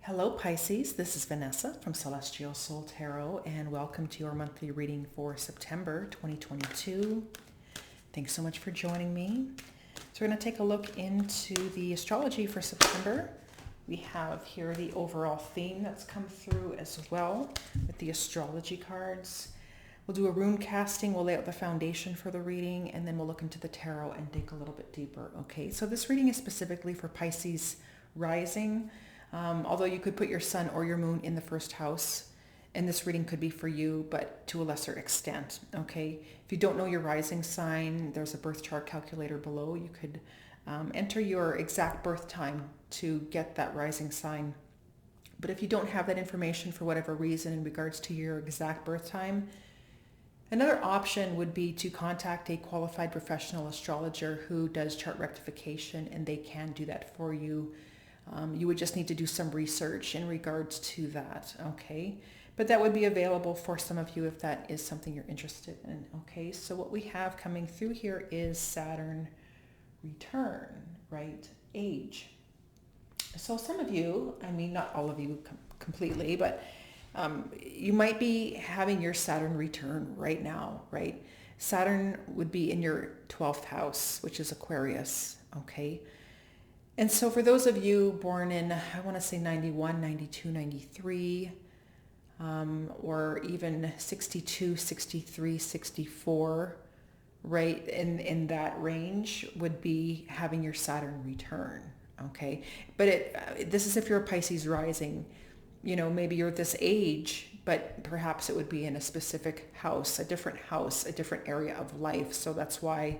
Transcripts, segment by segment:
Hello Pisces, this is Vanessa from Celestial Soul Tarot and welcome to your monthly reading for September 2022. Thanks so much for joining me. So we're going to take a look into the astrology for September. We have here the overall theme that's come through as well with the astrology cards. We'll do a rune casting, we'll lay out the foundation for the reading, and then we'll look into the tarot and dig a little bit deeper. Okay, so this reading is specifically for Pisces rising. Although you could put your sun or your moon in the first house, and this reading could be for you, but to a lesser extent, okay? If you don't know your rising sign, there's a birth chart calculator below. You could enter your exact birth time to get that rising sign. But if you don't have that information for whatever reason in regards to your exact birth time, another option would be to contact a qualified professional astrologer who does chart rectification, and they can do that for you. You would just need to do some research in regards to that, okay? But that would be available for some of you if that is something you're interested in, okay? So what we have coming through here is Saturn return, right? Age. So some of you, I mean, not all of you completely, but you might be having your Saturn return right now, right? Saturn would be in your 12th house, which is Aquarius, okay? And so for those of you born in, I want to say 91, 92, 93, or even 62, 63, 64, right, in that range would be having your Saturn return, okay? But this is if you're a Pisces rising, you know, maybe you're this age, but perhaps it would be in a specific house, a different area of life. So that's why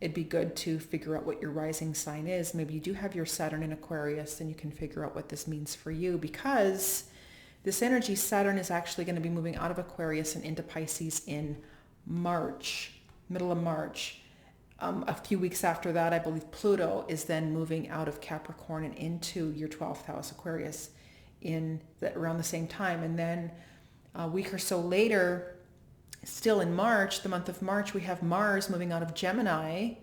it'd be good to figure out what your rising sign is. Maybe you do have your Saturn in Aquarius, and you can figure out what this means for you, because this energy, Saturn, is actually going to be moving out of Aquarius and into Pisces in March, middle of March. A few weeks after that, I believe Pluto is then moving out of Capricorn and into your 12th house, Aquarius, around the same time. And then a week or so later, still in March, the month of March, we have Mars moving out of Gemini,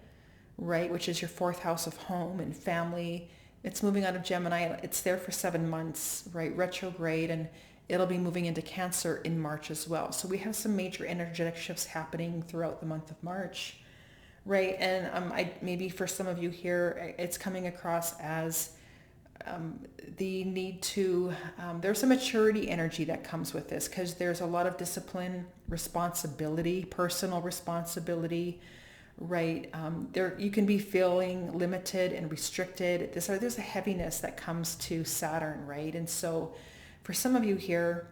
right, which is your 4th house of home and family. It's moving out of Gemini. It's there for 7 months, right, retrograde, and it'll be moving into Cancer in March as well. So we have some major energetic shifts happening throughout the month of March, right? And maybe for some of you here, it's coming across as the need to, there's a maturity energy that comes with this, because there's a lot of discipline, responsibility, personal responsibility, right? You can be feeling limited and restricted. There's a heaviness that comes to Saturn, right? And so for some of you here,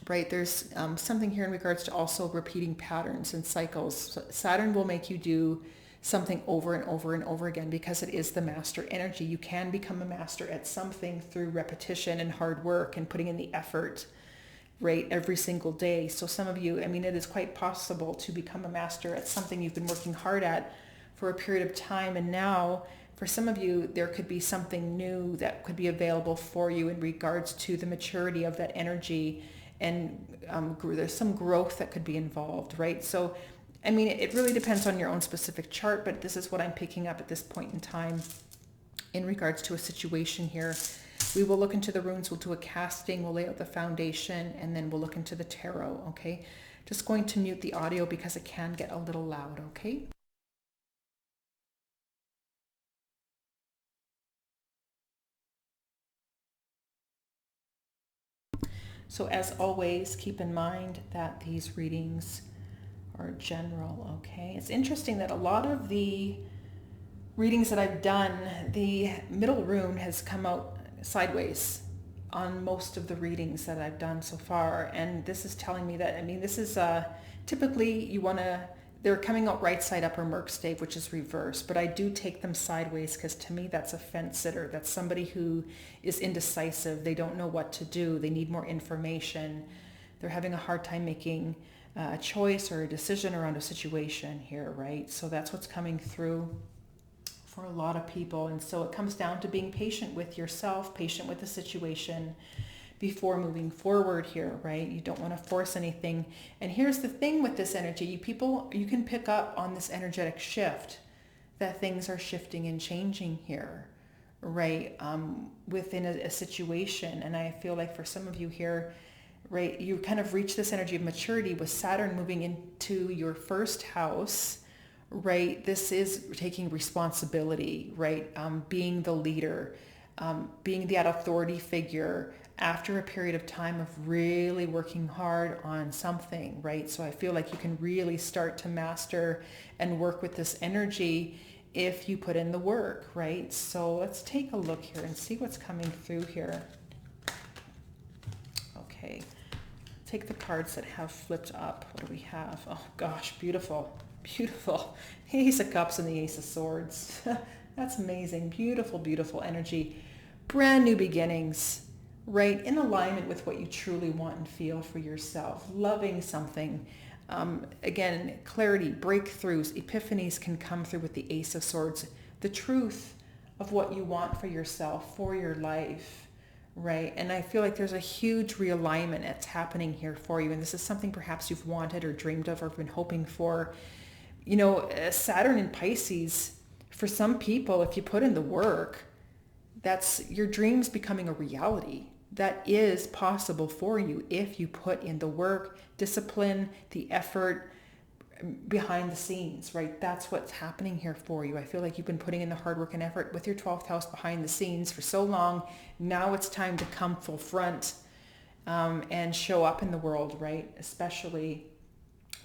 right, there's something here in regards to also repeating patterns and cycles. So Saturn will make you do something over and over and over again, because it is the master energy. You can become a master at something through repetition and hard work and putting in the effort, right, every single day. So some of you, I mean, it is quite possible to become a master at something you've been working hard at for a period of time. And now for some of you, there could be something new that could be available for you in regards to the maturity of that energy. And there's some growth that could be involved, right? So I mean, it really depends on your own specific chart, but this is what I'm picking up at this point in time in regards to a situation here. We will look into the runes, we'll do a casting, we'll lay out the foundation, and then we'll look into the tarot, okay? Just going to mute the audio because it can get a little loud, okay? So as always, keep in mind that these readings are general, okay? It's interesting that a lot of the readings that I've done, the middle rune has come out sideways on most of the readings that I've done so far. And this is telling me that, I mean, this is typically they're coming out right side up or Merc stave, which is reverse, but I do take them sideways because to me that's a fence sitter. That's somebody who is indecisive. They don't know what to do. They need more information. They're having a hard time making a choice or a decision around a situation here, right? So that's what's coming through for a lot of people. And so it comes down to being patient with yourself, patient with the situation before moving forward here, right? You don't want to force anything. And here's the thing with this energy, you can pick up on this energetic shift, that things are shifting and changing here, right, within a situation. And I feel like for some of you here, right, you kind of reach this energy of maturity with Saturn moving into your first house, right? This is taking responsibility, right? Being the leader, being that authority figure after a period of time of really working hard on something, right? So I feel like you can really start to master and work with this energy if you put in the work, right? So let's take a look here and see what's coming through here. Okay, take the cards that have flipped up. What do we have? Oh gosh, beautiful, beautiful. Ace of Cups and the Ace of Swords. That's amazing. Beautiful, beautiful energy. Brand new beginnings, right? In alignment with what you truly want and feel for yourself. Loving something. Again, clarity, breakthroughs, epiphanies can come through with the Ace of Swords. The truth of what you want for yourself, for your life, right? And I feel like there's a huge realignment that's happening here for you. And this is something perhaps you've wanted or dreamed of or been hoping for. You know, Saturn in Pisces, for some people, if you put in the work, that's your dreams becoming a reality. That is possible for you if you put in the work, discipline, the effort behind the scenes, right? That's what's happening here for you. I feel like you've been putting in the hard work and effort with your 12th house behind the scenes for so long. Now it's time to come full front and show up in the world, right? Especially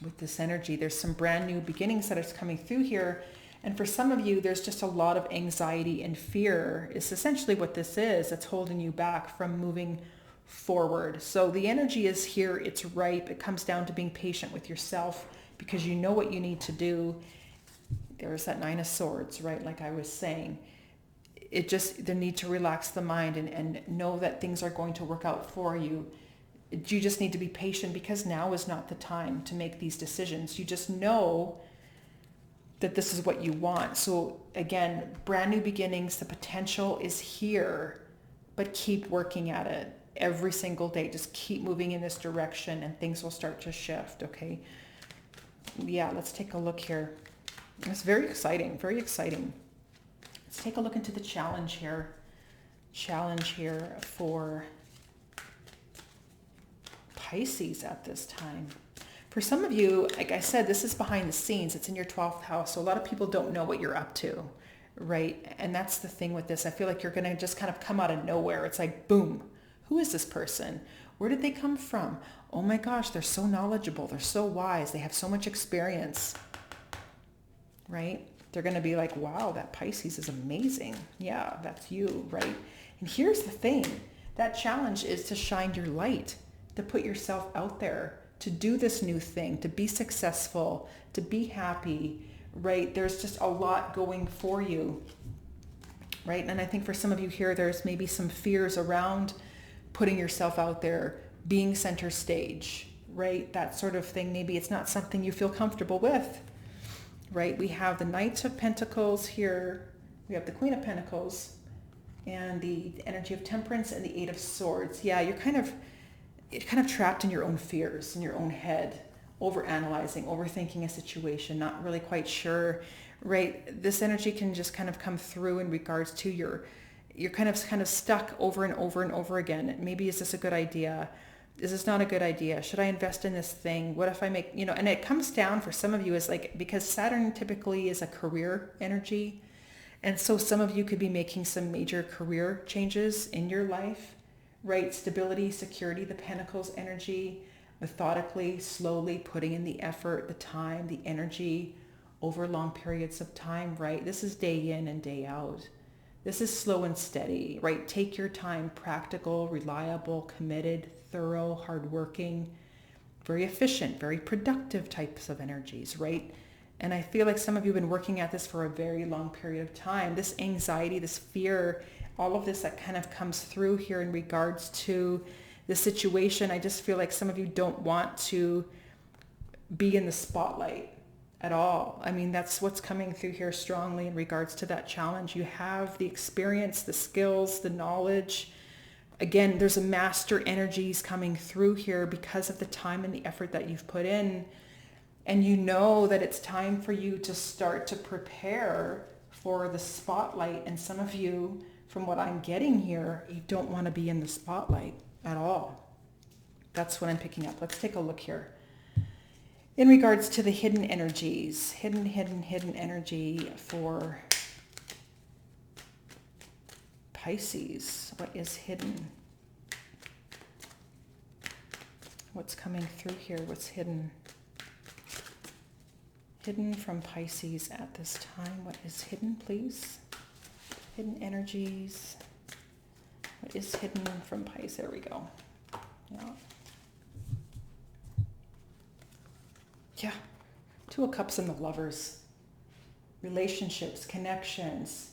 with this energy. There's some brand new beginnings that is coming through here. And for some of you, there's just a lot of anxiety and fear. It's essentially what this is that's holding you back from moving forward. So the energy is here. It's ripe. It comes down to being patient with yourself because you know what you need to do. There's that Nine of Swords, right? Like I was saying, it just the need to relax the mind and know that things are going to work out for you. You just need to be patient because now is not the time to make these decisions. You just know that this is what you want. So again, brand new beginnings, the potential is here, but keep working at it every single day. Just keep moving in this direction and things will start to shift, okay? Yeah, let's take a look here. It's very exciting, very exciting. Let's take a look into the challenge here. Challenge here for Pisces at this time. For some of you, like I said, this is behind the scenes. It's in your 12th house. So a lot of people don't know what you're up to, right? And that's the thing with this. I feel like you're going to just kind of come out of nowhere. It's like, boom, who is this person? Where did they come from? Oh my gosh, they're so knowledgeable. They're so wise. They have so much experience, right? They're going to be like, wow, that Pisces is amazing. Yeah, that's you, right? And here's the thing. That challenge is to shine your light, to put yourself out there, to do this new thing, to be successful, to be happy, right? There's just a lot going for you, right? And I think for some of you here, there's maybe some fears around putting yourself out there, being center stage, right? That sort of thing. Maybe it's not something you feel comfortable with, right? We have the Knight of Pentacles here. We have the Queen of Pentacles and the energy of Temperance and the Eight of Swords. Yeah, you're kind of trapped in your own fears, in your own head, overanalyzing, overthinking a situation, not really quite sure, right? This energy can just kind of come through in regards to you're kind of stuck over and over and over again. Maybe is this a good idea? Is this not a good idea? Should I invest in this thing? What if I make, and it comes down for some of you is like, because Saturn typically is a career energy. And so some of you could be making some major career changes in your life, right? Stability, security, the Pentacles energy, methodically, slowly putting in the effort, the time, the energy over long periods of time, right? This is day in and day out. This is slow and steady, right? Take your time, practical, reliable, committed, thorough, hardworking, very efficient, very productive types of energies, right? And I feel like some of you have been working at this for a very long period of time. This anxiety, this fear, all of this that kind of comes through here in regards to the situation. I just feel like some of you don't want to be in the spotlight at all. I mean, that's what's coming through here strongly in regards to that challenge. You have the experience, the skills, the knowledge. Again, there's a master energies coming through here because of the time and the effort that you've put in. And you know that it's time for you to start to prepare for the spotlight. And some of you, from what I'm getting here, you don't want to be in the spotlight at all. That's what I'm picking up. Let's take a look here. In regards to the hidden energies, hidden energy for Pisces. What is hidden? What's coming through here? What's hidden? Hidden from Pisces at this time. What is hidden, please? Hidden energies. What is hidden from Pisces? There we go. Yeah. Two of Cups and the Lovers. Relationships, connections,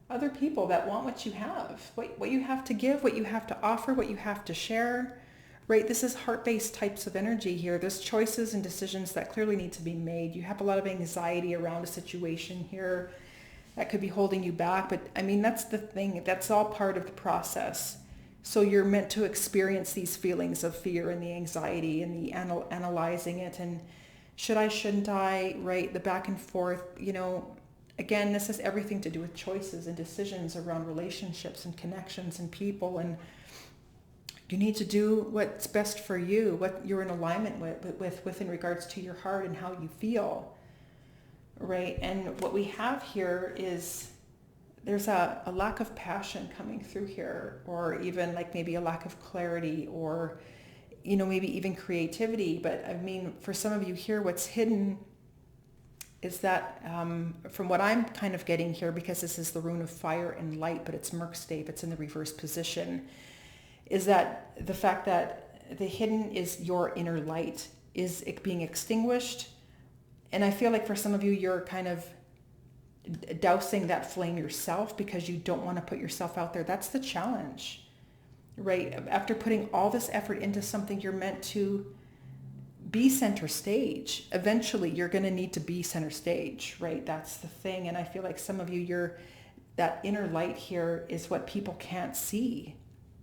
other people that want what you have, what you have to give, what you have to offer, what you have to share, right? This is heart-based types of energy here. There's choices and decisions that clearly need to be made. You have a lot of anxiety around a situation here that could be holding you back. But I mean, that's the thing. That's all part of the process. So you're meant to experience these feelings of fear and the anxiety and the analyzing it and should I, shouldn't I, right? The back and forth, again, this has everything to do with choices and decisions around relationships and connections and people. And you need to do what's best for you, what you're in alignment with in regards to your heart and how you feel, right? And what we have here is there's a lack of passion coming through here, or even like maybe a lack of clarity, or maybe even creativity. But I mean, for some of you here, what's hidden is that from what I'm kind of getting here, because this is the rune of fire and light, but it's Merkstave, it's in the reverse position, is that the fact that the hidden is your inner light is being extinguished. And I feel like for some of you, you're kind of dousing that flame yourself because you don't want to put yourself out there. That's the challenge. Right? After putting all this effort into something, you're meant to be center stage. Eventually, you're going to need to be center stage, right? That's the thing. And I feel like some of you, that inner light here is what people can't see.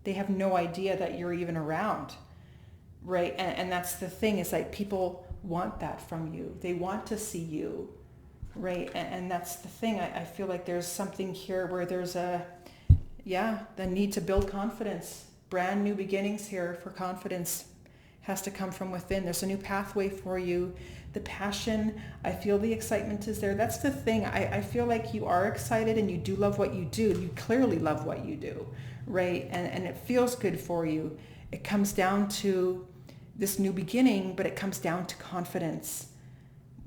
They have no idea that you're even around, right? And that's the thing, is like people want that from you. They want to see you, right? And that's the thing. I feel like there's something here where there's the need to build confidence. Brand new beginnings here for confidence has to come from within. There's a new pathway for you. The passion, I feel the excitement is there. That's the thing. I feel like you are excited and you do love what you do. You clearly love what you do, right? And it feels good for you. It comes down to this new beginning, but it comes down to confidence,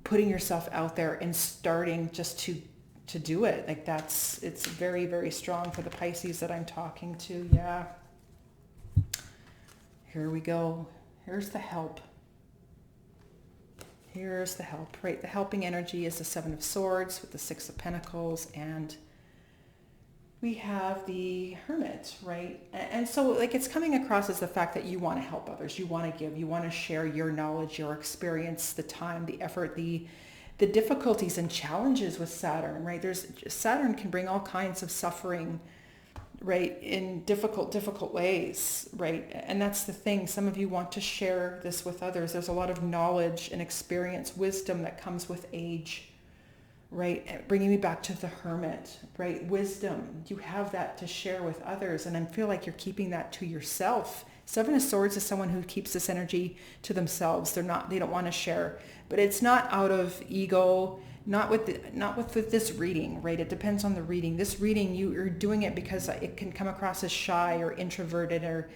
putting yourself out there and starting just to do it. Like it's very, very strong for the Pisces that I'm talking to. Yeah. Here we go. Here's the help. Here's the help, right? The helping energy is the Seven of Swords with the Six of Pentacles, and we have the Hermit, right? And so like it's coming across as the fact that you want to help others. You want to give, you want to share your knowledge, your experience, the time, the effort, the difficulties and challenges with Saturn, right? Saturn can bring all kinds of suffering, right, in difficult ways, right? And that's the thing. Some of you want to share this with others. There's a lot of knowledge and experience, wisdom that comes with age, right? Bringing me back to the Hermit, right? Wisdom, you have that to share with others. And I feel like you're keeping that to yourself. Seven of Swords is someone who keeps this energy to themselves. They don't want to share, but it's not out of ego, not with this reading, right? It depends on the reading. This reading, you're doing it because it can come across as shy or introverted, or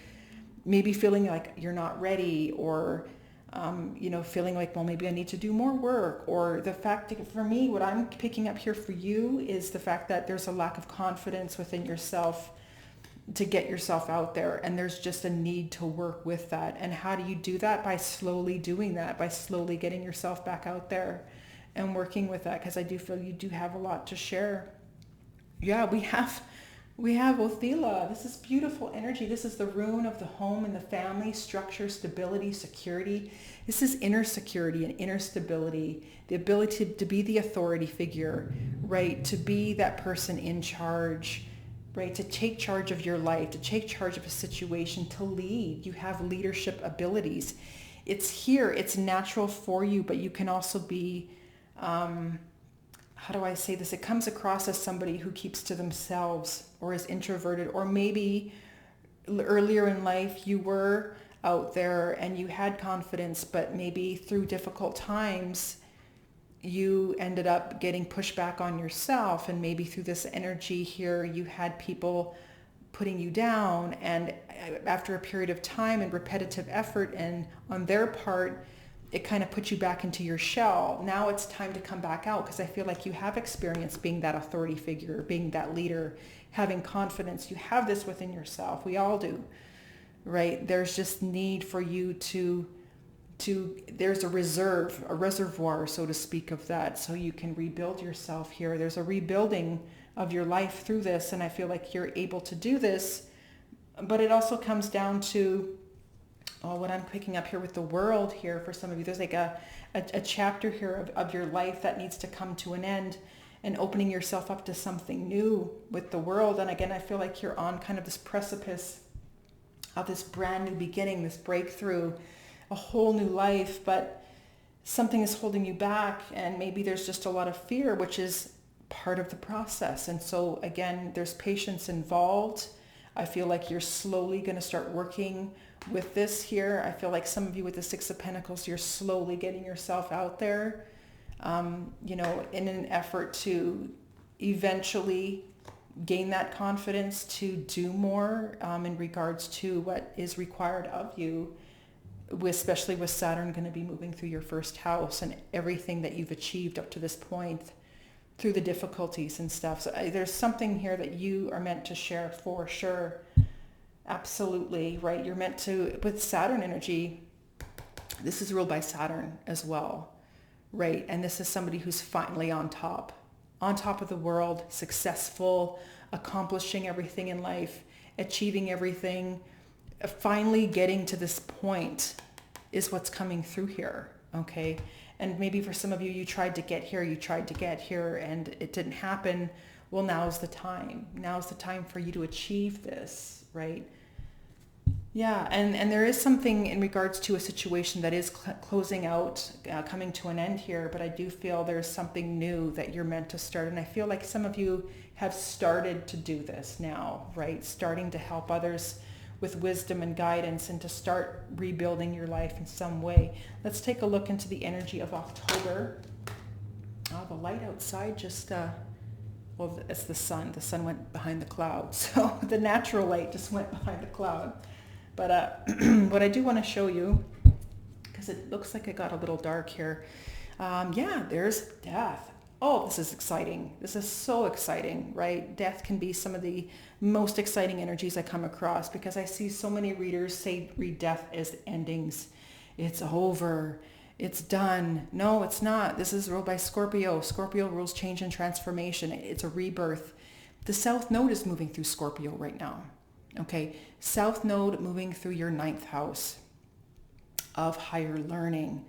maybe feeling like you're not ready, or, feeling like, well, maybe I need to do more work. Or the fact that for me, what I'm picking up here for you is the fact that there's a lack of confidence within yourself to get yourself out there. And there's just a need to work with that. And how do you do that? By slowly doing that, by slowly getting yourself back out there and working with that, because I do feel you do have a lot to share. Yeah, we have Othila. This is beautiful energy. This is the rune of the home and the family, structure, stability, security. This is inner security and inner stability, the ability to be the authority figure, right? To be that person in charge, right? To take charge of your life, to take charge of a situation, to lead. You have leadership abilities. It's here. It's natural for you, but you can also be how do I say this? It comes across as somebody who keeps to themselves or is introverted, or maybe earlier in life you were out there and you had confidence, but maybe through difficult times you ended up getting pushed back on yourself, and maybe through this energy here you had people putting you down, and after a period of time and repetitive effort and on their part, it kind of put you back into your shell. Now it's time to come back out, because I feel like you have experience being that authority figure, being that leader, having confidence. You have this within yourself. We all do, right? There's just need for you to there's a reservoir, so to speak, of that, so you can rebuild yourself here. There's a rebuilding of your life through this, and I feel like you're able to do this. But it also comes down to what I'm picking up here with the world here for some of you. There's like a chapter here of your life that needs to come to an end, and opening yourself up to something new with the world. And again, I feel like you're on kind of this precipice of this brand new beginning, this breakthrough, a whole new life, but something is holding you back, and maybe there's just a lot of fear, which is part of the process. And so again, there's patience involved. I feel like you're slowly going to start working with this here. I feel like some of you with the Six of Pentacles, you're slowly getting yourself out there, in an effort to eventually gain that confidence to do more in regards to what is required of you, especially with Saturn going to be moving through your first house and everything that you've achieved up to this point through the difficulties and stuff. So there's something here that you are meant to share for sure. Absolutely, right? You're meant to, with Saturn energy, this is ruled by Saturn as well, right? And this is somebody who's finally on top of the world, successful, accomplishing everything in life, achieving everything. Finally getting to this point is what's coming through here, okay? And maybe for some of you, you tried to get here, and it didn't happen. Well, now's the time. Now's the time for you to achieve this, right? Yeah, and there is something in regards to a situation that is closing out, coming to an end here, but I do feel there's something new that you're meant to start. And I feel like some of you have started to do this now, right? Starting to help others with wisdom and guidance, and to start rebuilding your life in some way. Let's take a look into the energy of October. The light outside just, it's the sun. The sun went behind the cloud. So the natural light just went behind the cloud. But what I do want to show you, because it looks like it got a little dark here. There's death. Oh, this is exciting. This is so exciting, right? Death can be some of the most exciting energies I come across, because I see so many readers read death as endings. It's over. It's done. No, it's not. This is ruled by Scorpio. Scorpio rules change and transformation. It's a rebirth. The South Node is moving through Scorpio right now. Okay. South Node moving through your 9th house of higher learning.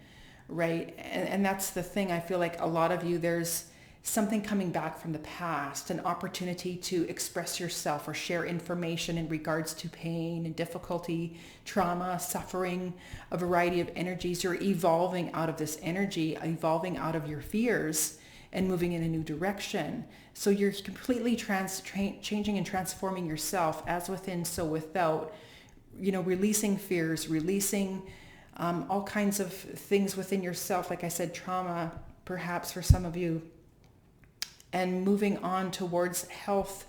Right. And that's the thing. I feel like a lot of you, there's something coming back from the past, an opportunity to express yourself or share information in regards to pain and difficulty, trauma, suffering, a variety of energies. You're evolving out of this energy, evolving out of your fears and moving in a new direction. So you're completely changing and transforming yourself, as within, so without, releasing fears, releasing all kinds of things within yourself, like I said, trauma, perhaps for some of you, and moving on towards health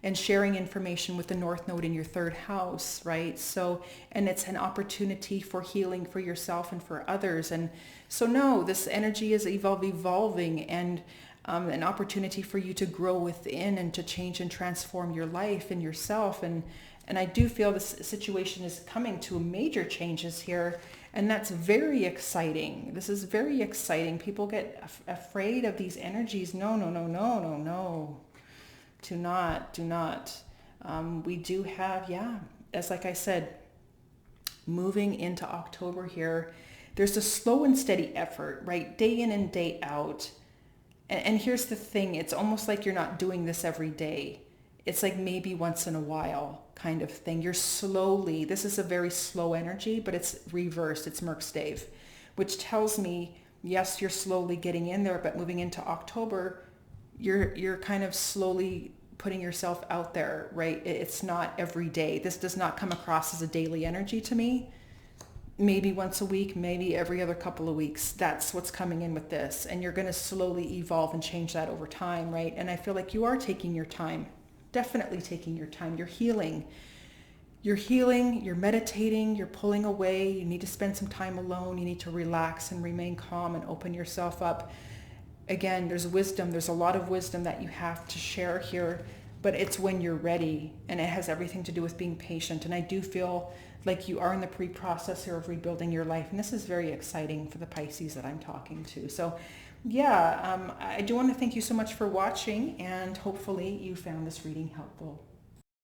and sharing information with the North Node in your 3rd house, right? So, and it's an opportunity for healing for yourself and for others. And so no, this energy is evolving, and an opportunity for you to grow within and to change and transform your life and yourself. And I do feel this situation is coming to major changes here. And that's very exciting. This is very exciting. People get afraid of these energies. No. Do not. We do have, as like I said, moving into October here, there's a slow and steady effort, right? Day in and day out. And here's the thing. It's almost like you're not doing this every day. It's like maybe once in a while kind of thing. You're slowly, this is a very slow energy, but it's reversed. It's Merkstave, which tells me, yes, you're slowly getting in there, but moving into October, you're kind of slowly putting yourself out there, right? It's not every day. This does not come across as a daily energy to me. Maybe once a week, maybe every other couple of weeks. That's what's coming in with this. And you're going to slowly evolve and change that over time, right? And I feel like you are taking your time, definitely taking your time. You're healing. You're meditating, you're pulling away. You need to spend some time alone. You need to relax and remain calm and open yourself up. Again, there's wisdom. There's a lot of wisdom that you have to share here, but it's when you're ready, and it has everything to do with being patient. And I do feel like you are in the pre-process here of rebuilding your life, and this is very exciting for the Pisces that I'm talking to. So yeah, I do want to thank you so much for watching, and hopefully you found this reading helpful.